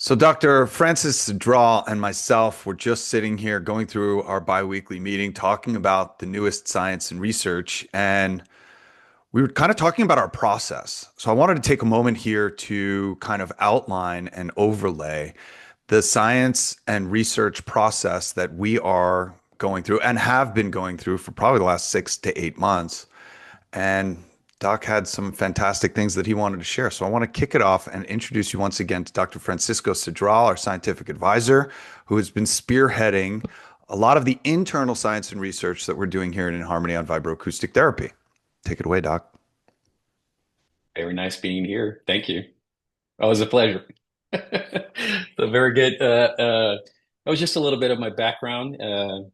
So Dr. Francis Cidral and myself were just sitting here going through our biweekly meeting, talking about the newest science and research, and we were kind of talking about our process. So I wanted to take a moment here to kind of outline and overlay the science and research process that we are going through and have been going through for probably the last 6 to 8 months. And Doc had some fantastic things that he wanted to share. So I want to kick it off and introduce you once again to Dr. Francisco Cidral, our scientific advisor, who has been spearheading a lot of the internal science and research that we're doing here in inHarmony on vibroacoustic therapy. Take it away, Doc. Very nice being here. Thank you. Always a pleasure. So very good. That was just a little bit of my background. A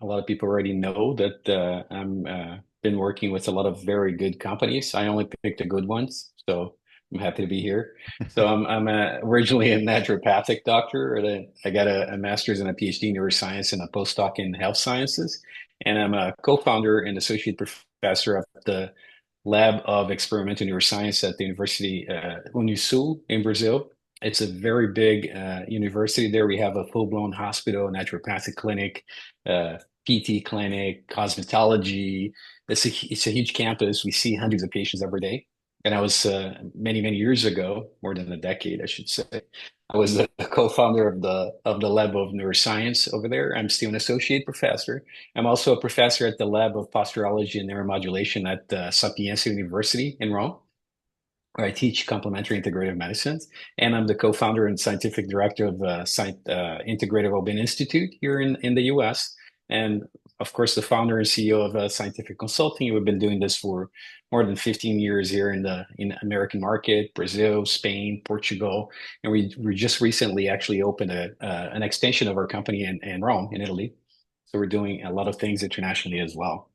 lot of people already know that I'm been working with a lot of very good companies. I only picked the good ones, so I'm happy to be here. So I'm originally a naturopathic doctor. I got a master's and a PhD in neuroscience and a postdoc in health sciences, and I'm a co-founder and associate professor of the Lab of Experimental Neuroscience at the University Unisul in Brazil. It's a very big university there. We have a full-blown hospital, naturopathic clinic, PT clinic, cosmetology. It's a huge campus. We see hundreds of patients every day. And I was many years ago, more than a decade, I should say. I was the co-founder of the Lab of Neuroscience over there. I'm still an associate professor. I'm also a professor at the Lab of Posturology and Neuromodulation at Sapienza University in Rome, where I teach complementary integrative medicine. And I'm the co-founder and scientific director of the Integrative Wellbeing Institute here in the US. And of course, the founder and CEO of Scientific Consulting. We've been doing this for more than 15 years here in the American market, Brazil, Spain, Portugal. And we just recently actually opened an extension of our company in Rome, in Italy. So we're doing a lot of things internationally as well.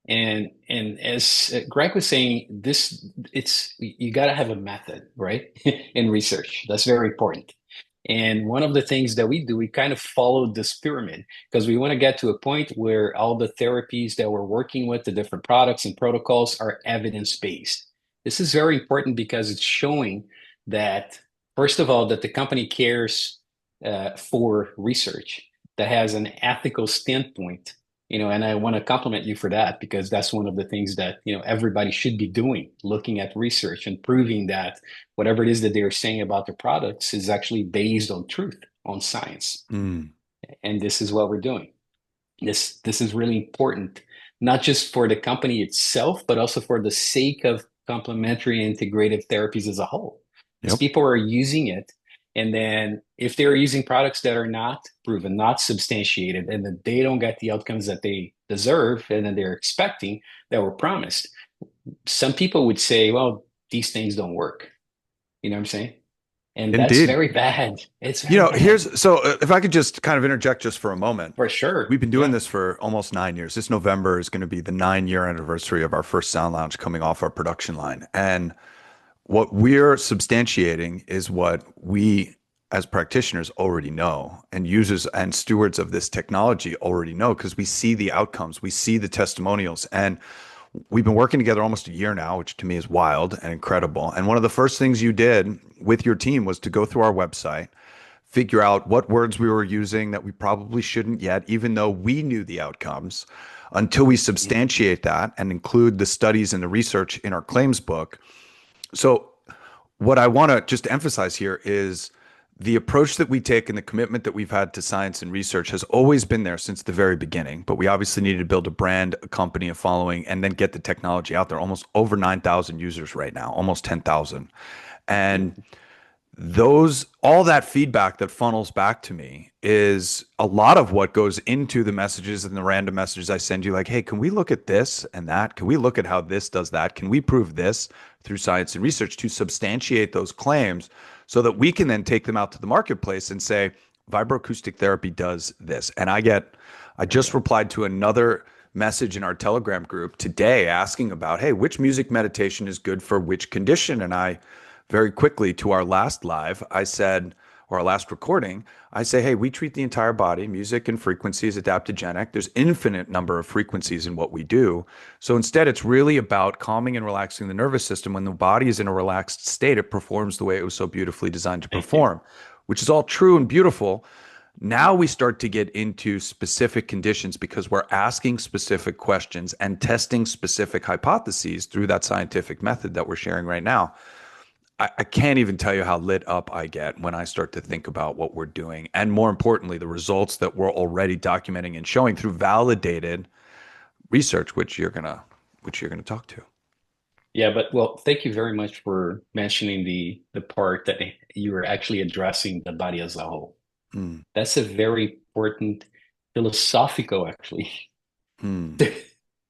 And as Greg was saying, it's you got to have a method, right? In research. That's very important. And one of the things that we do, we kind of follow this pyramid because we want to get to a point where all the therapies that we're working with, the different products and protocols are evidence-based. This is very important because it's showing that, first of all, that the company cares for research that has an ethical standpoint, and I want to compliment you for that because that's one of the things that, everybody should be doing, looking at research and proving that whatever it is that they're saying about their products is actually based on truth, on science. Mm. And this is what we're doing. This is really important, not just for the company itself, but also for the sake of complementary and integrative therapies as a whole. Because Yep. people are using it. And then if they're using products that are not proven, not substantiated, and then they don't get the outcomes that they deserve and then they're expecting that were promised, some people would say, well, these things don't work. You know what I'm saying? And that's Indeed. very bad. It's very bad. If I could just kind of interject just for a moment. For sure. We've been doing Yeah. this for almost 9 years. This November is going to be the 9 year anniversary of our first sound lounge coming off our production line. And what we're substantiating is what we as practitioners already know and users and stewards of this technology already know because we see the outcomes, we see the testimonials. And we've been working together almost a year now, which to me is wild and incredible. And one of the first things you did with your team was to go through our website, figure out what words we were using that we probably shouldn't yet, even though we knew the outcomes, until we substantiate that and include the studies and the research in our claims book. So, what I want to just emphasize here is the approach that we take and the commitment that we've had to science and research has always been there since the very beginning. But we obviously needed to build a brand, a company, a following, and then get the technology out there. Almost over 9,000 users right now, almost 10,000. And all that feedback that funnels back to me is a lot of what goes into the messages and the random messages I send you like, hey, can we look at this and that? Can we look at how this does that? Can we prove this through science and research to substantiate those claims so that we can then take them out to the marketplace and say, vibroacoustic therapy does this. And I just replied to another message in our Telegram group today asking about, hey, which music meditation is good for which condition? And I very quickly to our last live, I said, or our last recording, I say, hey, we treat the entire body. Music and frequency is adaptogenic. There's infinite number of frequencies in what we do. So instead, it's really about calming and relaxing the nervous system. When the body is in a relaxed state, it performs the way it was so beautifully designed to Thank you. perform, which is all true and beautiful. Now we start to get into specific conditions because we're asking specific questions and testing specific hypotheses through that scientific method that we're sharing right now. I can't even tell you how lit up I get when I start to think about what we're doing. And more importantly, the results that we're already documenting and showing through validated research, which you're gonna talk to. Yeah, but well, thank you very much for mentioning the part that you were actually addressing the body as a whole. Mm, That's a very important philosophical, actually, mm,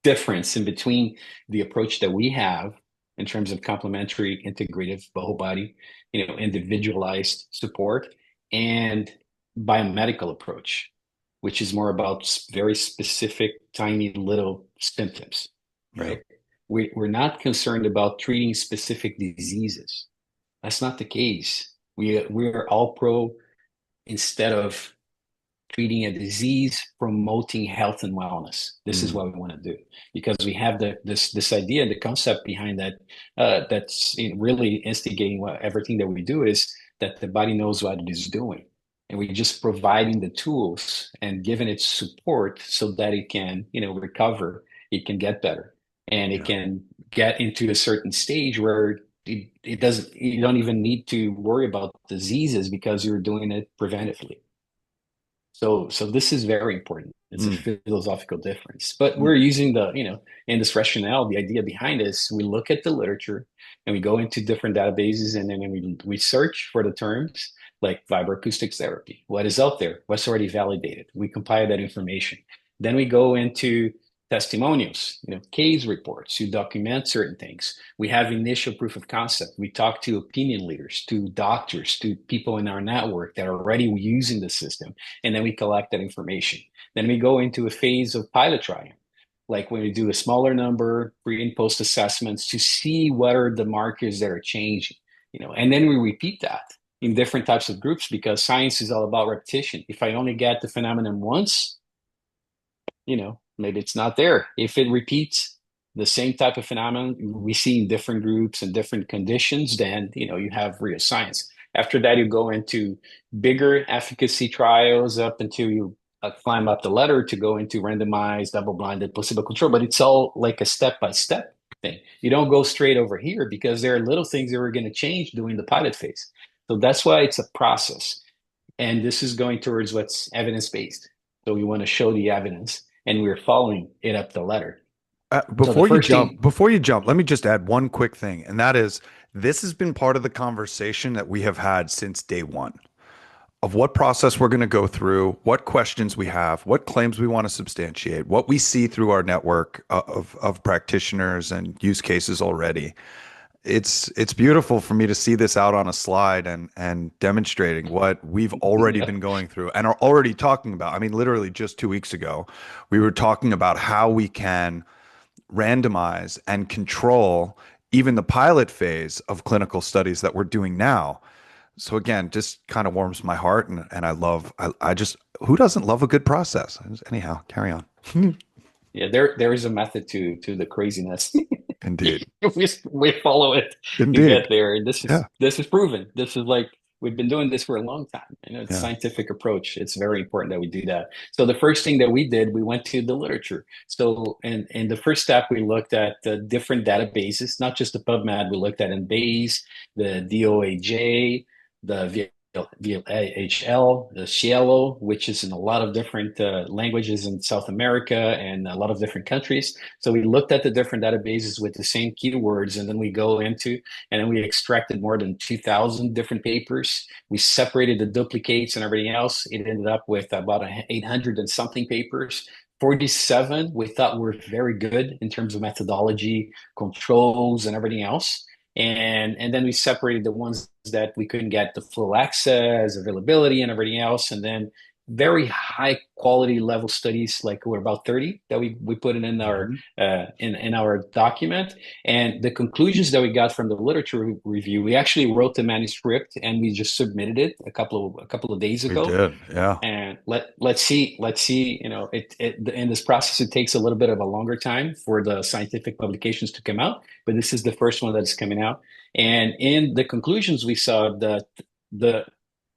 difference in between the approach that we have in terms of complementary, integrative, whole body, individualized support, and biomedical approach, which is more about very specific, tiny little symptoms, yeah. right? We're not concerned about treating specific diseases. That's not the case. We are all pro instead of treating a disease, promoting health and wellness. This is Mm, what we want to do because we have this idea, the concept behind that that's really instigating everything that we do is that the body knows what it is doing, and we're just providing the tools and giving it support so that it can recover, it can get better, and it yeah. can get into a certain stage where it doesn't you don't even need to worry about diseases because you're doing it preventively. So this is very important. It's a Mm, philosophical difference. But mm, we're using in this rationale, the idea behind this, we look at the literature and we go into different databases and then we search for the terms like vibroacoustic therapy. What is out there? What's already validated? We compile that information. Then we go into testimonials, case reports to document certain things. We have initial proof of concept. We talk to opinion leaders, to doctors, to people in our network that are already using the system, and then we collect that information. Then we go into a phase of pilot trial, like when we do a smaller number pre and post assessments to see what are the markers that are changing, and then we repeat that in different types of groups because science is all about repetition. If I only get the phenomenon once, maybe it's not there. If it repeats the same type of phenomenon we see in different groups and different conditions, then you have real science. After that, you go into bigger efficacy trials up until you climb up the ladder to go into randomized, double-blinded, placebo control. But it's all like a step-by-step thing. You don't go straight over here because there are little things that we're going to change during the pilot phase. So that's why it's a process. And this is going towards what's evidence-based. So we want to show the evidence and we're following it up the ladder. So the Before you first jump, thing, before you jump, let me just add one quick thing, and that is this has been part of the conversation that we have had since day one of what process we're going to go through, what questions we have, what claims we want to substantiate, what we see through our network of practitioners and use cases already. It's beautiful for me to see this out on a slide and demonstrating what we've already yeah, been going through and are already talking about. I mean, literally just 2 weeks ago, we were talking about how we can randomize and control even the pilot phase of clinical studies that we're doing now. So again, just kind of warms my heart and I just who doesn't love a good process? Anyhow, carry on. yeah, there is a method to the craziness. Indeed. We follow it to get Indeed. there. And this Yeah. is this is proven. This is like we've been doing this for a long time. It's Yeah. scientific approach. It's very important that we do that. So the first thing that we did, we went to the literature. So in the first step, we looked at different databases, not just the PubMed. We looked at Embase, the DOAJ, the VLHL, the Cielo, which is in a lot of different languages in South America and a lot of different countries. So we looked at the different databases with the same keywords, and then we go into, and then we extracted more than 2,000 different papers. We separated the duplicates and everything else. It ended up with about 800 and something papers. 47 we thought were very good in terms of methodology, controls, and everything else. And then we separated the ones that we couldn't get the full access, availability, and everything else. And then very high quality level studies, like we're about 30 that we put in our Mhm. in our document. And the conclusions that we got from the literature review, we actually wrote the manuscript and we just submitted it a couple of days We ago. did. Yeah. And let's see, it in this process it takes a little bit of a longer time for the scientific publications to come out, but this is the first one that's coming out. And in the conclusions we saw that the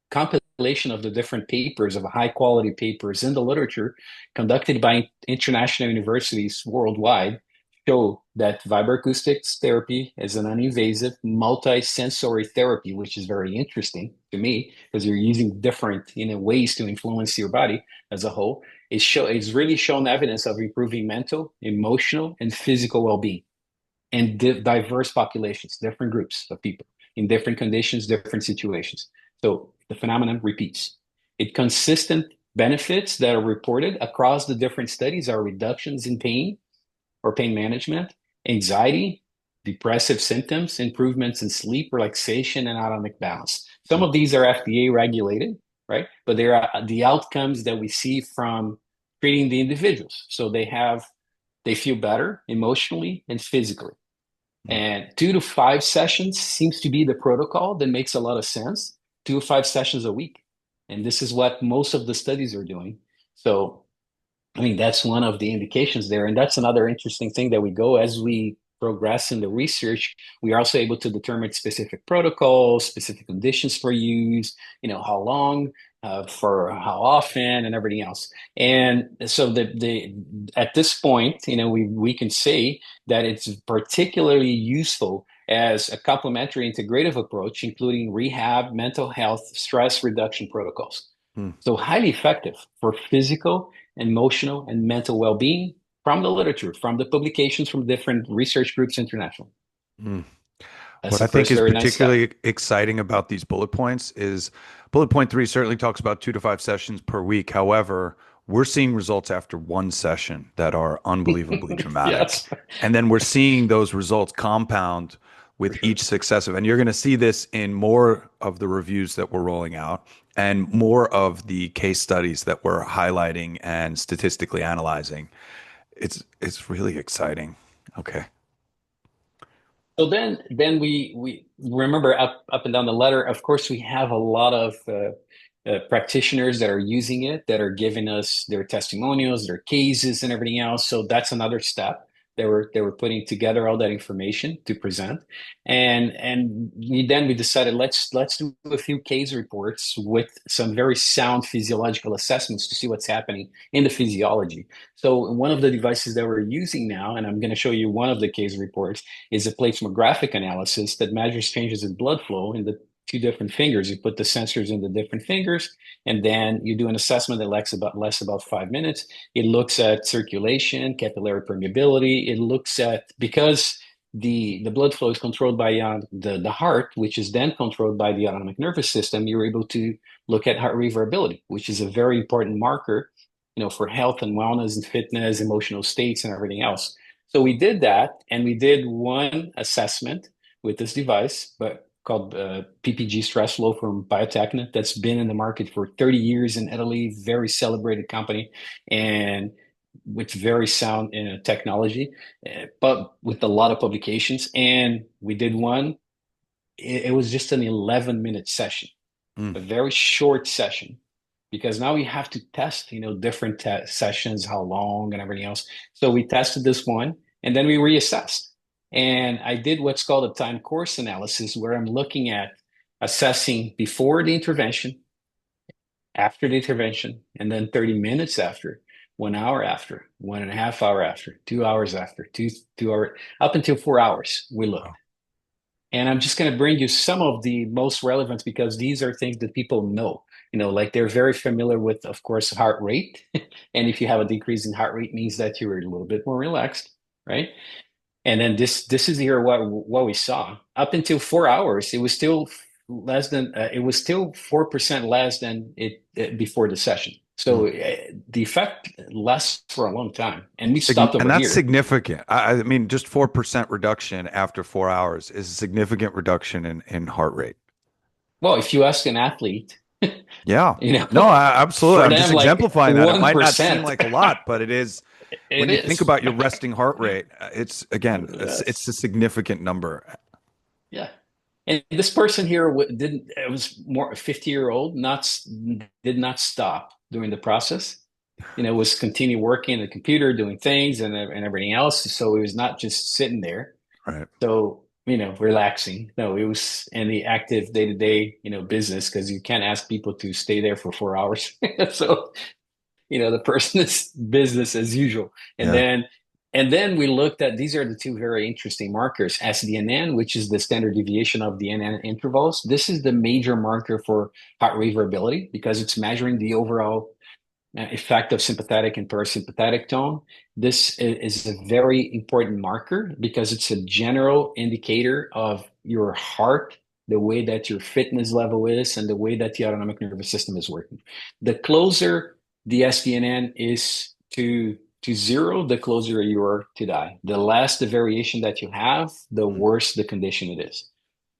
compilation of the different papers, of high quality papers in the literature conducted by international universities worldwide, show that vibroacoustics therapy is an uninvasive multi-sensory therapy, which is very interesting to me because you're using different ways to influence your body as a whole. It's really shown evidence of improving mental, emotional, and physical well-being and diverse populations, different groups of people in different conditions, different situations. So the phenomenon repeats. It consistent benefits that are reported across the different studies are reductions in pain or pain management, anxiety, depressive symptoms, improvements in sleep, relaxation, and autonomic balance. Some Mm. of these are FDA regulated, right? But they are the outcomes that we see from treating the individuals. So they feel better emotionally and physically. Mm. And 2 to 5 sessions seems to be the protocol that makes a lot of sense. 2 to 5 sessions a week. And this is what most of the studies are doing. So, I mean, that's one of the indications there. And that's another interesting thing that we go as we progress in the research, we are also able to determine specific protocols, specific conditions for use, how long, for how often, and everything else. And so the at this point, we can say that it's particularly useful as a complementary integrative approach, including rehab, mental health, stress reduction protocols. Mm. So highly effective for physical, emotional, and mental well-being from the literature, from the publications from different research groups internationally. Mm. That's What the I think first is very nice step. particularly exciting about these bullet points is bullet point three certainly talks about 2 to 5 sessions per week. However, we're seeing results after one session that are unbelievably dramatic. Yes, And then we're seeing those results compound for with sure. each successive. And you're going to see this in more of the reviews that we're rolling out and more of the case studies that we're highlighting and statistically analyzing. It's really exciting. Okay. So then we remember up and down the letter. Of course, we have a lot of practitioners that are using it, that are giving us their testimonials, their cases, and everything else. So that's another step. They were putting together all that information to present, and we decided let's do a few case reports with some very sound physiological assessments to see what's happening in the physiology. So one of the devices that we're using now, and I'm going to show you one of the case reports, is a plethysmographic analysis that measures changes in blood flow in the two different fingers. You put the sensors in the different fingers, and then you do an assessment that lasts about 5 minutes. It looks at circulation, capillary permeability. It looks at, because the blood flow is controlled by the heart, which is then controlled by the autonomic nervous system. You're able to look at heart rate variability, which is a very important marker, for health and wellness and fitness, emotional states, and everything else. So we did that, and we did one assessment with this device, but called PPG stress flow from Biotechna, that's been in the market for 30 years in Italy, very celebrated company, and with very sound technology, but with a lot of publications. And we did one. It was just an 11-minute session, Mm. a very short session, because now we have to test, different sessions, how long and everything else. So we tested this one and then we reassessed. And I did what's called a time course analysis, where I'm looking at assessing before the intervention, after the intervention, and then 30 minutes after, 1 hour after, 1.5 hour after, 2 hours after, two hour, up until 4 hours, we looked. Wow. And I'm just going to bring you some of the most relevant, because these are things that people know. Like they're very familiar with, of course, heart rate. And if you have a decrease in heart rate, means that you're a little bit more relaxed, right? And then this is here what we saw. Up until 4 hours, it was still 4% less than it before the session. Mm. So the effect lasts for a long time. And we stopped And over that's here. significant. I mean, just 4% reduction after 4 hours is a significant reduction in heart rate. Well, if you ask an athlete, Yeah. You know, No, absolutely. for I'm just them, like exemplifying that. It might not seem 1%. like a lot, but it is when It you think is. about your resting heart rate, it's again, it's a Yes. significant number. Yeah. And this person here didn't, it was more a 50-year-old, did not stop during the process. Was continue working on the computer, doing things and everything else. So he was not just sitting there. Right. So, relaxing. No, it was in the active day-to-day, business because you can't ask people to stay there for 4 hours. So, the person is business as usual. And Yeah. then and then we looked at these are the two very interesting markers, SDNN, which is the standard deviation of the NN intervals. This is the major marker for heart rate variability because it's measuring the overall effect of sympathetic and parasympathetic tone. This is a very important marker because it's a general indicator of your heart, the way that your fitness level is, and the way that the autonomic nervous system is working. The closer the SDNN is to zero, the closer you are to die. The less the variation that you have, the Mm, worse the condition it is.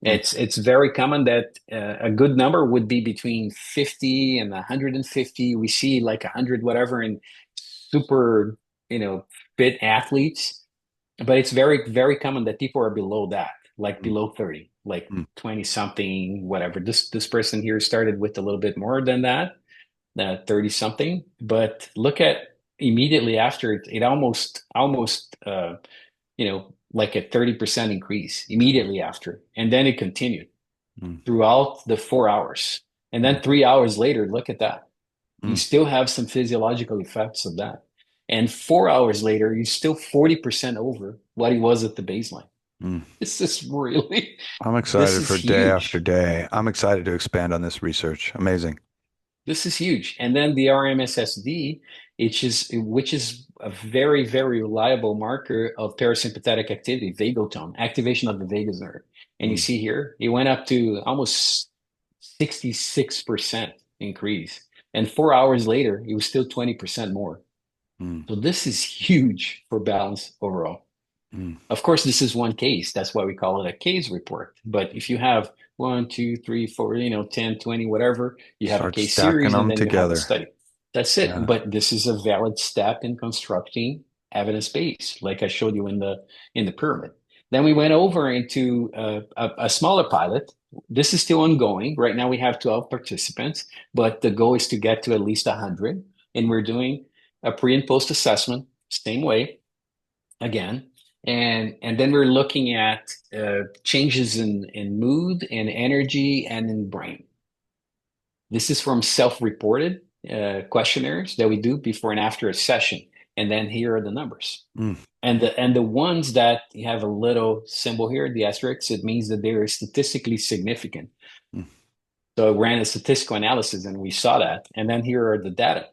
mm, It's very common that a good number would be between 50 and 150. We see like 100 whatever in super, fit athletes, but it's very, very common that people are below that, like mm, below 30, like mm. 20 something, whatever. This person here started with a little bit more than that, 30 something, but look at immediately after it almost like a 30% increase immediately after. And then it continued Mm, throughout the 4 hours. And mm, then 3 hours later, look at that. You mm, still have some physiological effects of that. And 4 hours later, you're still 40% over what he was at the baseline. mm. This is really, I'm this excited is for day after huge. day. I'm excited to expand on this research. Amazing. This is huge. And then the RMSSD, which is a very, very reliable marker of parasympathetic activity, vagal tone, activation of the vagus nerve. And you Mm, see here, it went up to almost 66% increase. And 4 hours later, it was still 20% more. mm, So this is huge for balance overall. mm. Of course, this is one case. That's why we call it a case report. But if you have one, two, three, four, 10, 20, whatever, you have a Start case stacking series and them then you have the together. study. That's it. Yeah. But this is a valid step in constructing evidence base, like I showed you in the pyramid. Then we went over into a smaller pilot. This is still ongoing. Right now we have 12 participants, but the goal is to get to at least 100. And we're doing a pre and post assessment, same way again. And then we're looking at changes in mood and energy and in brain. This is from self-reported questionnaires that we do before and after a session. And then here are the numbers. Mm, And the ones that you have a little symbol here, the asterisk, it means that they are statistically significant. mm, So I ran a statistical analysis and we saw that. And then here are the data.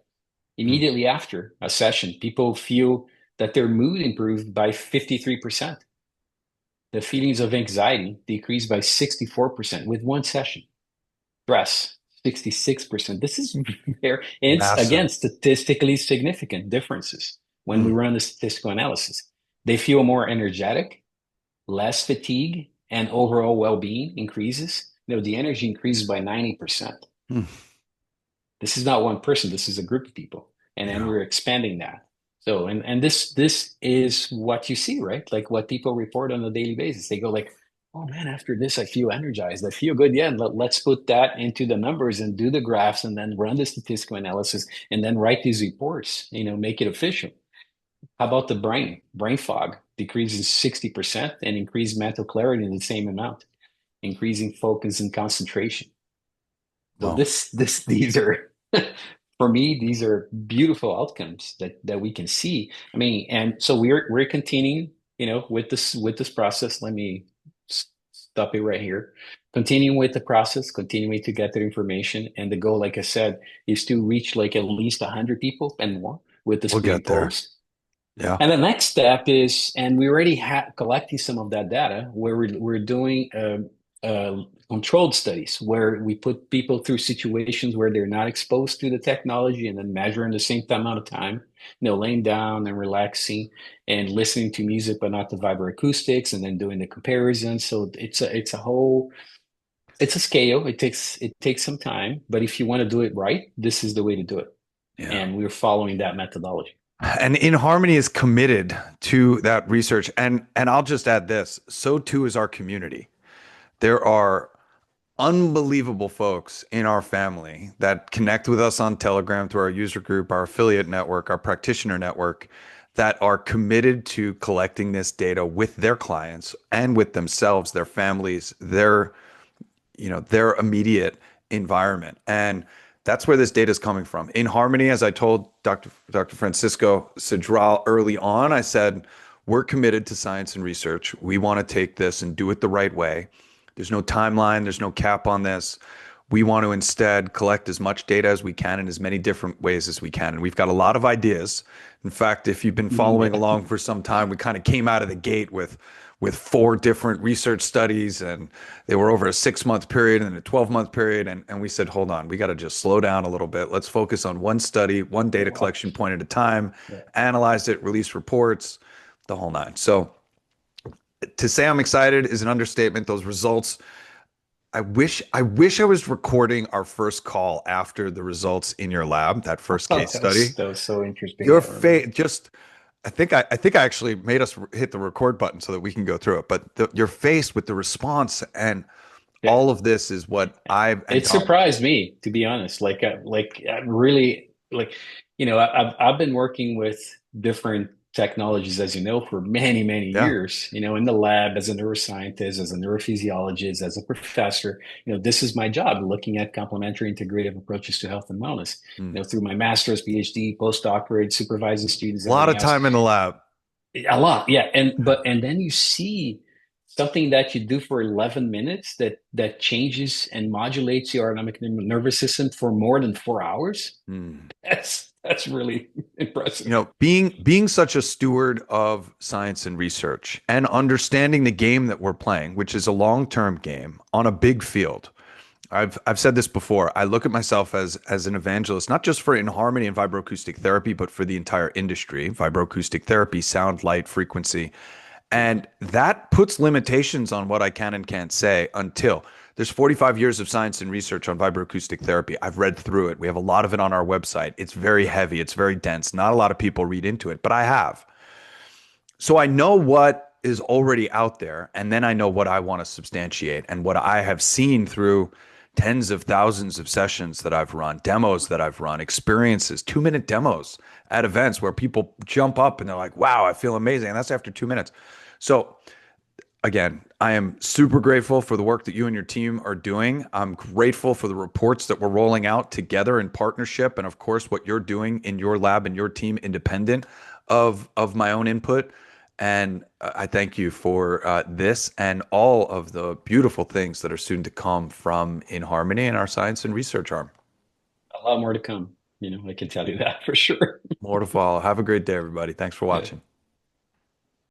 mm, Immediately after a session, people feel that their mood improved by 53%. The feelings of anxiety decreased by 64% with one session. Stress, 66%. This is very, and it's massive. again statistically significant differences when we Mm, run the statistical analysis. They feel more energetic, less fatigue, and overall well-being increases. The energy increases by 90%. mm. This is not one person, this is a group of people. And then Yeah. we're expanding that. So and this is what you see, right? Like what people report on a daily basis. They go like, oh man, after this I feel energized. I feel good. Yeah, let's put that into the numbers and do the graphs and then run the statistical analysis and then write these reports, make it official. How about the brain? Brain fog decreases 60% and increased mental clarity in the same amount, increasing focus and concentration. So Well, these are for me, these are beautiful outcomes that we can see. I mean, and so we're continuing, with this process. Let me stop it right here. Continuing with the process, continuing to get the information, and the goal, like I said, is to reach like at least 100 people and more with this we'll pre get and there. post. Yeah. And the next step is, and we already have collecting some of that data, where we're doing controlled studies where we put people through situations where they're not exposed to the technology and then measuring the same amount of time, laying down and relaxing and listening to music, but not the vibroacoustics, and then doing the comparison. So it's a whole It's a scale. It takes some time, but if you want to do it right, this is the way to do it. Yeah. And we're following that methodology. And inHarmony is committed to that research. And I'll just add this, so too is our community. There are unbelievable folks in our family that connect with us on Telegram through our user group, our affiliate network, our practitioner network that are committed to collecting this data with their clients and with themselves, their families, their immediate environment. And that's where this data is coming from. inHarmony, as I told Dr. Francisco Cidral early on, I said, we're committed to science and research. We want to take this and do it the right way. There's no timeline, there's no cap on this. We want to instead collect as much data as we can in as many different ways as we can. And we've got a lot of ideas. In fact, if you've been following Yeah. along for some time, we kind of came out of the gate with four different research studies, and they were over a 6 month period and a 12-month period. And we said, hold on, we got to just slow down a little bit. Let's focus on one study, one data Wow. collection point at a time, Yeah. analyze it, release reports, the whole nine. So to say I'm excited is an understatement. Those results, I wish I was recording our first call after the results in your lab, that first case study. That was so interesting. Your I remember. face just I think I actually made us hit the record button so that we can go through it. But your face with the response and Yeah. all of this is what I and It Tom. surprised me, to be honest. I really like, I've been working with different technologies, as you know, for many, many Yeah. years, in the lab as a neuroscientist, as a neurophysiologist, as a professor. This is my job, looking at complementary integrative approaches to health and wellness, Mm. through my master's, PhD, postdoctorate, supervising students, A lot everything of else. time in the lab. A lot, yeah. And then you see something that you do for 11 minutes that changes and modulates your autonomic nervous system for more than 4 hours. Mm. That's really impressive. Being such a steward of science and research and understanding the game that we're playing, which is a long-term game on a big field. I've said this before. I look at myself as an evangelist, not just for inHarmony and vibroacoustic therapy, but for the entire industry. Vibroacoustic therapy, sound, light, frequency. And that puts limitations on what I can and can't say until there's 45 years of science and research on vibroacoustic therapy. I've read through it. We have a lot of it on our website. It's very heavy, it's very dense. Not a lot of people read into it, but I have. So I know what is already out there, and then I know what I want to substantiate and what I have seen through tens of thousands of sessions that I've run, demos that I've run, experiences, 2 minute demos at events where people jump up and they're like, wow, I feel amazing. And that's after 2 minutes. So again, I am super grateful for the work that you and your team are doing. I'm grateful for the reports that we're rolling out together in partnership, and of course, what you're doing in your lab and your team, independent of my own input. And I thank you for this and all of the beautiful things that are soon to come from inHarmony and our science and research arm. A lot more to come. I can tell you that for sure. More to follow. Have a great day, everybody. Thanks for Yeah. watching.